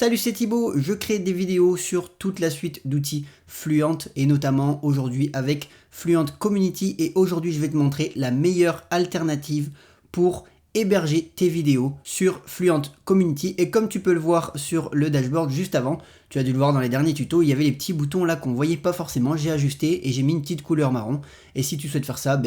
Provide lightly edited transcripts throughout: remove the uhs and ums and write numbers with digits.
Salut, c'est Thibaut, je crée des vidéos sur toute la suite d'outils Fluent et notamment aujourd'hui avec Fluent Community et aujourd'hui je vais te montrer la meilleure alternative pour héberger tes vidéos sur Fluent Community. Et comme tu peux le voir sur le dashboard juste avant, tu as dû le voir dans les derniers tutos, il y avait les petits boutons là qu'on voyait pas forcément, j'ai ajusté et j'ai mis une petite couleur marron. Et si tu souhaites faire ça,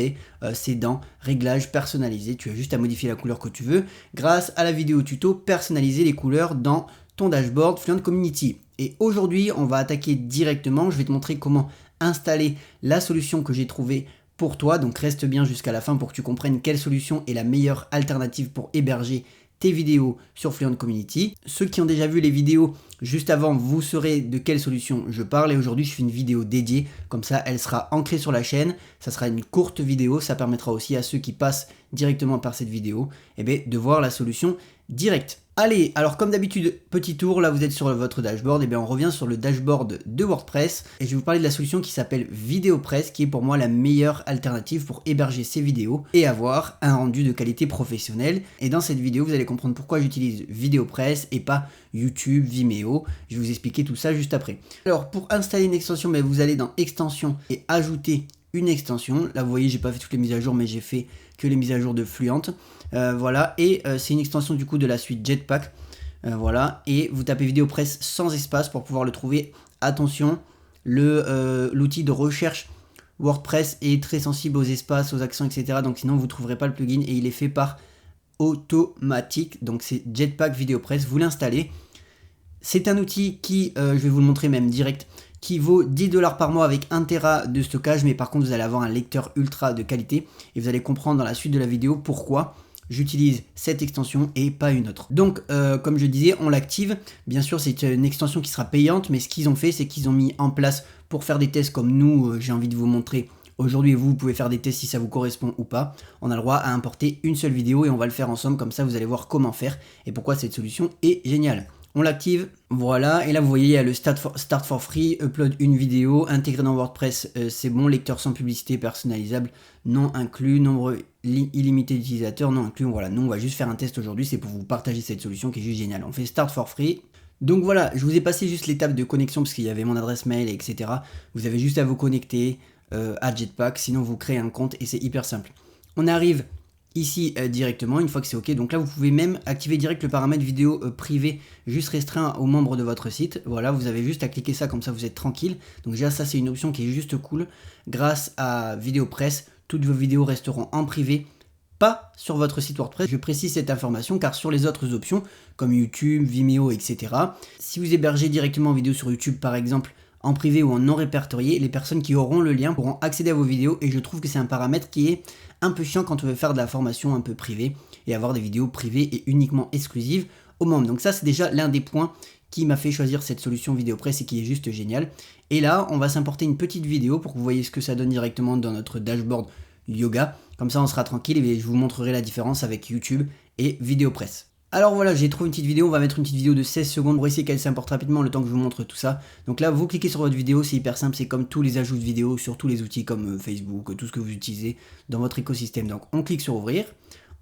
c'est dans réglages personnalisés, tu as juste à modifier la couleur que tu veux grâce à la vidéo tuto personnaliser les couleurs dans ton dashboard Fluent Community. Et aujourd'hui, on va attaquer directement. Je vais te montrer comment installer la solution que j'ai trouvée pour toi. Donc reste bien jusqu'à la fin pour que tu comprennes quelle solution est la meilleure alternative pour héberger tes vidéos sur Fluent Community. Ceux qui ont déjà vu les vidéos juste avant, vous saurez de quelle solution je parle. Et aujourd'hui, je fais une vidéo dédiée. Comme ça, elle sera ancrée sur la chaîne. Ça sera une courte vidéo. Ça permettra aussi à ceux qui passent directement par cette vidéo de voir la solution directe. Allez, alors comme d'habitude, petit tour, là vous êtes sur votre dashboard, on revient sur le dashboard de WordPress et je vais vous parler de la solution qui s'appelle VideoPress, qui est pour moi la meilleure alternative pour héberger ces vidéos et avoir un rendu de qualité professionnelle. Et dans cette vidéo, vous allez comprendre pourquoi j'utilise VideoPress et pas YouTube, Vimeo. Je vais vous expliquer tout ça juste après. Alors pour installer une extension, vous allez dans Extensions et ajouter une extension. Là vous voyez, j'ai pas fait toutes les mises à jour, mais j'ai fait que les mises à jour de Fluent. Voilà, et c'est une extension du coup de la suite Jetpack. Voilà, et vous tapez VideoPress sans espace pour pouvoir le trouver. Attention, l'outil de recherche WordPress est très sensible aux espaces, aux accents, etc. Donc sinon vous ne trouverez pas le plugin et il est fait par automatique. Donc c'est Jetpack VideoPress, vous l'installez. C'est un outil qui, je vais vous le montrer même direct, qui vaut 10 $ par mois avec 1 Tera de stockage, mais par contre vous allez avoir un lecteur ultra de qualité et vous allez comprendre dans la suite de la vidéo pourquoi j'utilise cette extension et pas une autre. Donc comme je disais, on l'active. Bien sûr, c'est une extension qui sera payante, mais ce qu'ils ont fait, c'est qu'ils ont mis en place pour faire des tests comme nous, j'ai envie de vous montrer aujourd'hui. Vous pouvez faire des tests si ça vous correspond ou pas. On a le droit à importer une seule vidéo et on va le faire ensemble, comme ça vous allez voir comment faire et pourquoi cette solution est géniale. On l'active, voilà, et là vous voyez il y a le Start for Free, upload une vidéo, intégré dans WordPress, c'est bon, lecteur sans publicité personnalisable, non inclus, nombre illimité d'utilisateurs, non inclus, voilà, nous on va juste faire un test aujourd'hui, c'est pour vous partager cette solution qui est juste géniale. On fait Start for Free. Donc voilà, je vous ai passé juste l'étape de connexion parce qu'il y avait mon adresse mail, etc. Vous avez juste à vous connecter à Jetpack, sinon vous créez un compte et c'est hyper simple. On arrive ici directement, une fois que c'est ok, donc là vous pouvez même activer direct le paramètre vidéo privé, juste restreint aux membres de votre site. Voilà, vous avez juste à cliquer ça, comme ça vous êtes tranquille. Donc déjà ça c'est une option qui est juste cool. Grâce à VideoPress, toutes vos vidéos resteront en privé, pas sur votre site WordPress. Je précise cette information car sur les autres options comme YouTube, Vimeo, etc. si vous hébergez directement en vidéo sur YouTube par exemple, en privé ou en non répertorié, les personnes qui auront le lien pourront accéder à vos vidéos et je trouve que c'est un paramètre qui est un peu chiant quand on veut faire de la formation un peu privée et avoir des vidéos privées et uniquement exclusives aux membres. Donc ça c'est déjà l'un des points qui m'a fait choisir cette solution VideoPress et qui est juste génial. Et là on va s'importer une petite vidéo pour que vous voyez ce que ça donne directement dans notre dashboard yoga. Comme ça on sera tranquille et je vous montrerai la différence avec YouTube et VideoPress. Alors voilà, j'ai trouvé une petite vidéo, on va mettre une petite vidéo de 16 secondes pour essayer qu'elle s'importe rapidement le temps que je vous montre tout ça. Donc là, vous cliquez sur votre vidéo, c'est hyper simple, c'est comme tous les ajouts de vidéos sur tous les outils comme Facebook, tout ce que vous utilisez dans votre écosystème. Donc on clique sur ouvrir,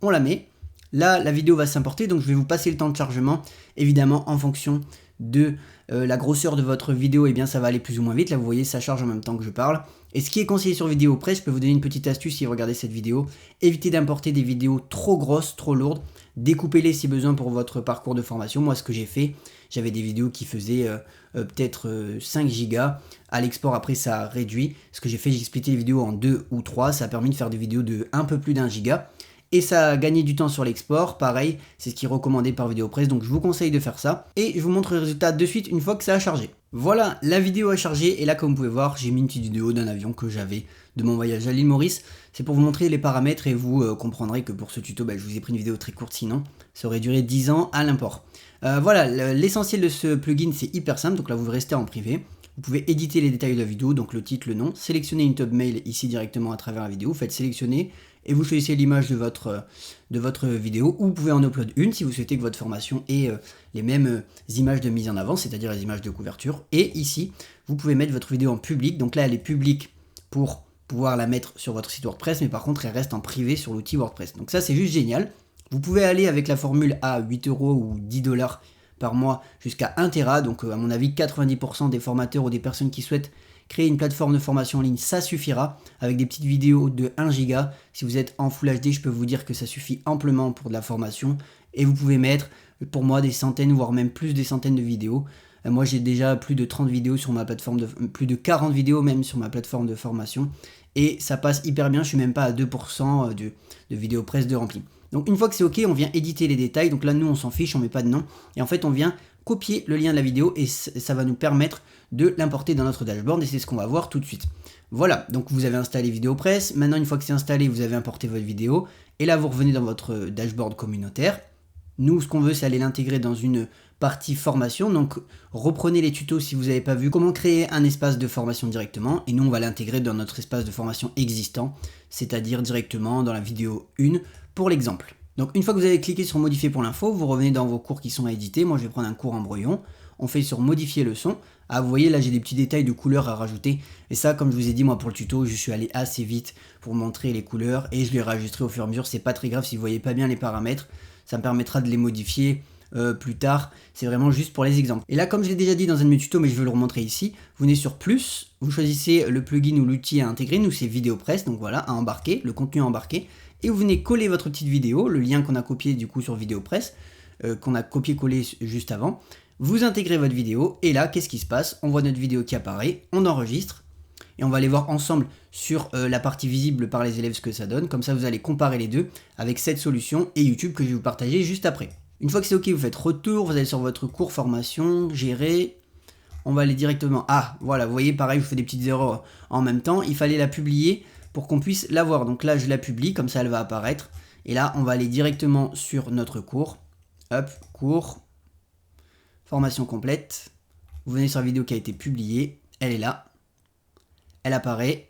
on la met, là la vidéo va s'importer, donc je vais vous passer le temps de chargement, évidemment en fonction de la grosseur de votre vidéo, ça va aller plus ou moins vite. Là vous voyez ça charge en même temps que je parle. Et ce qui est conseillé sur VideoPress, je peux vous donner une petite astuce si vous regardez cette vidéo. Évitez d'importer des vidéos trop grosses, trop lourdes. Découpez-les si besoin pour votre parcours de formation. Moi ce que j'ai fait, j'avais des vidéos qui faisaient peut-être 5 gigas. À l'export après ça a réduit. Ce que j'ai fait, j'ai splitté les vidéos en 2 ou 3. Ça a permis de faire des vidéos de un peu plus d'1 giga. Et ça a gagné du temps sur l'export, pareil, c'est ce qui est recommandé par VideoPress, donc je vous conseille de faire ça. Et je vous montre le résultat de suite une fois que ça a chargé. Voilà, la vidéo a chargé, et là comme vous pouvez voir, j'ai mis une petite vidéo d'un avion que j'avais de mon voyage à l'île Maurice. C'est pour vous montrer les paramètres et vous comprendrez que pour ce tuto, je vous ai pris une vidéo très courte, sinon ça aurait duré 10 ans à l'import. Voilà, l'essentiel de ce plugin c'est hyper simple, donc là vous restez en privé. Vous pouvez éditer les détails de la vidéo, donc le titre, le nom, sélectionner une thumbnail ici directement à travers la vidéo, vous faites sélectionner et vous choisissez l'image de votre vidéo, ou vous pouvez en upload une si vous souhaitez que votre formation ait les mêmes images de mise en avant, c'est-à-dire les images de couverture. Et ici, vous pouvez mettre votre vidéo en public, donc là elle est publique pour pouvoir la mettre sur votre site WordPress, mais par contre elle reste en privé sur l'outil WordPress. Donc ça c'est juste génial. Vous pouvez aller avec la formule à 8 € ou 10 $ par mois jusqu'à 1 Tera. Donc à mon avis 90% des formateurs ou des personnes qui souhaitent créer une plateforme de formation en ligne, ça suffira, avec des petites vidéos de 1 giga. Si vous êtes en Full HD, je peux vous dire que ça suffit amplement pour de la formation. Et vous pouvez mettre, pour moi, des centaines, voire même plus des centaines de vidéos. Moi, j'ai déjà plus de 30 vidéos sur ma plateforme, plus de 40 vidéos même sur ma plateforme de formation. Et ça passe hyper bien, je suis même pas à 2% de vidéos presse de rempli. Donc une fois que c'est ok, on vient éditer les détails. Donc là, nous, on s'en fiche, on met pas de nom. Et en fait, on vient copier le lien de la vidéo et ça va nous permettre de l'importer dans notre dashboard et c'est ce qu'on va voir tout de suite. Voilà, donc vous avez installé VideoPress. Maintenant, une fois que c'est installé, vous avez importé votre vidéo et là, vous revenez dans votre dashboard communautaire. Nous, ce qu'on veut, c'est aller l'intégrer dans une partie formation. Donc, reprenez les tutos si vous n'avez pas vu comment créer un espace de formation directement. Et nous, on va l'intégrer dans notre espace de formation existant, c'est-à-dire directement dans la vidéo 1 pour l'exemple. Donc, une fois que vous avez cliqué sur modifier pour l'info, vous revenez dans vos cours qui sont à éditer. Moi, je vais prendre un cours en brouillon. On fait sur modifier le son. Ah, vous voyez, là, j'ai des petits détails de couleurs à rajouter. Et ça, comme je vous ai dit, moi, pour le tuto, je suis allé assez vite pour montrer les couleurs et je les rajusterai au fur et à mesure. C'est pas très grave si vous voyez pas bien les paramètres. Ça me permettra de les modifier plus tard. C'est vraiment juste pour les exemples. Et là, comme je l'ai déjà dit dans un de mes tutos, mais je vais le remontrer ici, vous venez sur plus, vous choisissez le plugin ou l'outil à intégrer. Nous, c'est VideoPress, donc voilà, à embarquer, le contenu à embarquer. Et vous venez coller votre petite vidéo, le lien qu'on a copié du coup sur VideoPress, qu'on a copié-collé juste avant. Vous intégrez votre vidéo et là, qu'est-ce qui se passe? On voit notre vidéo qui apparaît, on enregistre et on va aller voir ensemble sur la partie visible par les élèves ce que ça donne. Comme ça, vous allez comparer les deux avec cette solution et YouTube que je vais vous partager juste après. Une fois que c'est ok, vous faites retour, vous allez sur votre cours formation, gérer. On va aller directement. Ah, voilà, vous voyez, pareil, je fais des petites erreurs en même temps. Il fallait la publier pour qu'on puisse la voir. Donc là, je la publie, comme ça, elle va apparaître. Et là, on va aller directement sur notre cours. Hop, cours. Formation complète. Vous venez sur la vidéo qui a été publiée. Elle est là. Elle apparaît.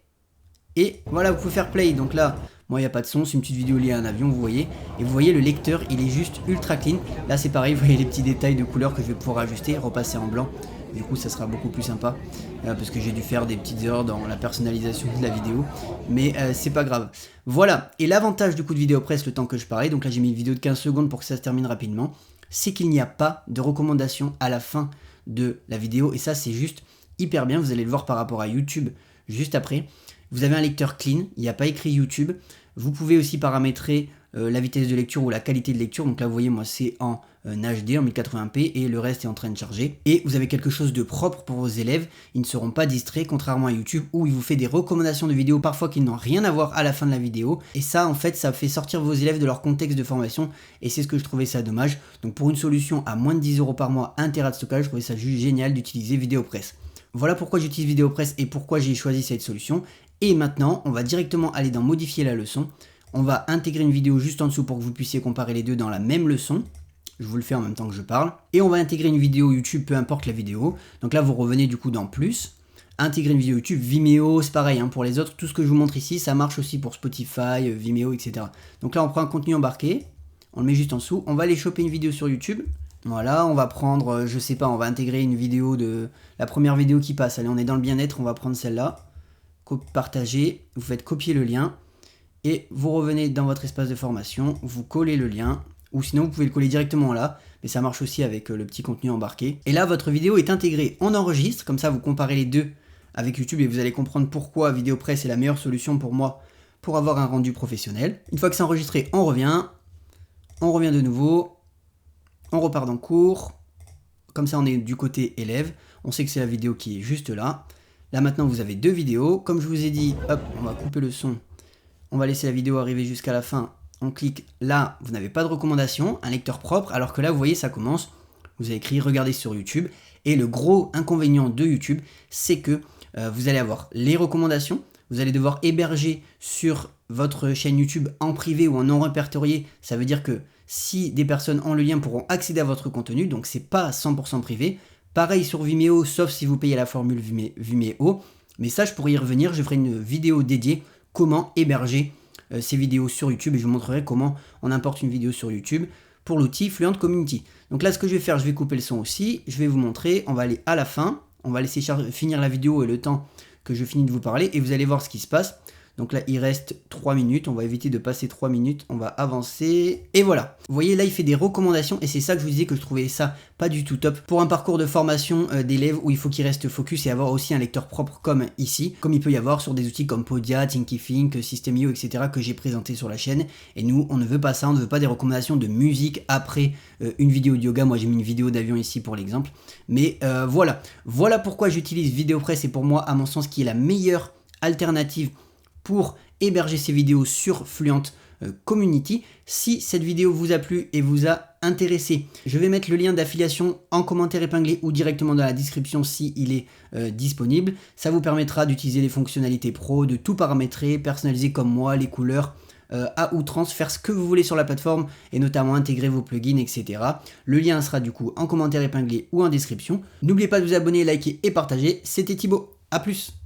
Et voilà, vous pouvez faire play. Donc là, moi, il n'y a pas de son. C'est une petite vidéo liée à un avion, vous voyez. Et vous voyez, le lecteur, il est juste ultra clean. Là, c'est pareil. Vous voyez les petits détails de couleurs que je vais pouvoir ajuster, repasser en blanc. Du coup, ça sera beaucoup plus sympa. Parce que j'ai dû faire des petites erreurs dans la personnalisation de la vidéo. Mais c'est pas grave. Voilà. Et l'avantage du coup de VideoPress, le temps que je parlais. Donc là, j'ai mis une vidéo de 15 secondes pour que ça se termine rapidement. C'est qu'il n'y a pas de recommandation à la fin de la vidéo. Et ça, c'est juste hyper bien. Vous allez le voir par rapport à YouTube juste après. Vous avez un lecteur clean. Il n'y a pas écrit YouTube. Vous pouvez aussi paramétrer la vitesse de lecture ou la qualité de lecture. Donc là, vous voyez, moi, c'est en HD, en 1080p, et le reste est en train de charger. Et vous avez quelque chose de propre pour vos élèves. Ils ne seront pas distraits, contrairement à YouTube, où il vous fait des recommandations de vidéos, parfois qui n'ont rien à voir à la fin de la vidéo. Et ça, en fait, ça fait sortir vos élèves de leur contexte de formation. Et c'est ce que je trouvais ça dommage. Donc pour une solution à moins de 10 € par mois, 1 Tera de stockage, je trouvais ça juste génial d'utiliser VideoPress. Voilà pourquoi j'utilise VideoPress et pourquoi j'ai choisi cette solution. Et maintenant, on va directement aller dans modifier la leçon. On va intégrer une vidéo juste en dessous pour que vous puissiez comparer les deux dans la même leçon. Je vous le fais en même temps que je parle. Et on va intégrer une vidéo YouTube, peu importe la vidéo. Donc là, vous revenez du coup dans plus. Intégrer une vidéo YouTube, Vimeo, c'est pareil. Pour les autres, tout ce que je vous montre ici, ça marche aussi pour Spotify, Vimeo, etc. Donc là, on prend un contenu embarqué. On le met juste en dessous. On va aller choper une vidéo sur YouTube. Voilà, on va prendre, je sais pas, on va intégrer une vidéo de la première vidéo qui passe. Allez, on est dans le bien-être, on va prendre celle-là. Partager, vous faites copier le lien. Et vous revenez dans votre espace de formation, vous collez le lien, ou sinon vous pouvez le coller directement là, mais ça marche aussi avec le petit contenu embarqué. Et là, votre vidéo est intégrée, on enregistre, comme ça vous comparez les deux avec YouTube et vous allez comprendre pourquoi VideoPress est la meilleure solution pour moi pour avoir un rendu professionnel. Une fois que c'est enregistré, on revient de nouveau, on repart dans le cours, comme ça on est du côté élève, on sait que c'est la vidéo qui est juste là. Là maintenant vous avez deux vidéos, comme je vous ai dit, hop, on va couper le son. On va laisser la vidéo arriver jusqu'à la fin. On clique là, vous n'avez pas de recommandation, un lecteur propre, alors que là, vous voyez, ça commence. Vous avez écrit regarder sur YouTube. Et le gros inconvénient de YouTube, c'est que vous allez avoir les recommandations. Vous allez devoir héberger sur votre chaîne YouTube en privé ou en non répertorié. Ça veut dire que si des personnes ont le lien, pourront accéder à votre contenu. Donc, c'est pas 100% privé. Pareil sur Vimeo, sauf si vous payez la formule Vimeo. Mais ça, je pourrais y revenir. Je ferai une vidéo dédiée. Comment héberger ces vidéos sur YouTube et je vous montrerai comment on importe une vidéo sur YouTube pour l'outil Fluent Community. Donc là, ce que je vais faire, je vais couper le son aussi, je vais vous montrer, on va aller à la fin, on va laisser finir la vidéo et le temps que je finis de vous parler et vous allez voir ce qui se passe. Donc là, il reste 3 minutes. On va éviter de passer 3 minutes. On va avancer. Et voilà. Vous voyez, là, il fait des recommandations. Et c'est ça que je vous disais que je trouvais ça pas du tout top. Pour un parcours de formation d'élèves où il faut qu'il reste focus et avoir aussi un lecteur propre comme ici. Comme il peut y avoir sur des outils comme Podia, Thinkific, System.io, etc. que j'ai présenté sur la chaîne. Et nous, on ne veut pas ça. On ne veut pas des recommandations de musique après une vidéo de yoga. Moi, j'ai mis une vidéo d'avion ici pour l'exemple. Mais voilà. Voilà pourquoi j'utilise VideoPress. Et pour moi, à mon sens, qui est la meilleure alternative pour héberger ces vidéos sur Fluent Community. Si cette vidéo vous a plu et vous a intéressé, je vais mettre le lien d'affiliation en commentaire épinglé ou directement dans la description si il est disponible. Ça vous permettra d'utiliser les fonctionnalités pro, de tout paramétrer, personnaliser comme moi, les couleurs, à outrance, faire ce que vous voulez sur la plateforme et notamment intégrer vos plugins, etc. Le lien sera du coup en commentaire épinglé ou en description. N'oubliez pas de vous abonner, liker et partager. C'était Thibaut, à plus.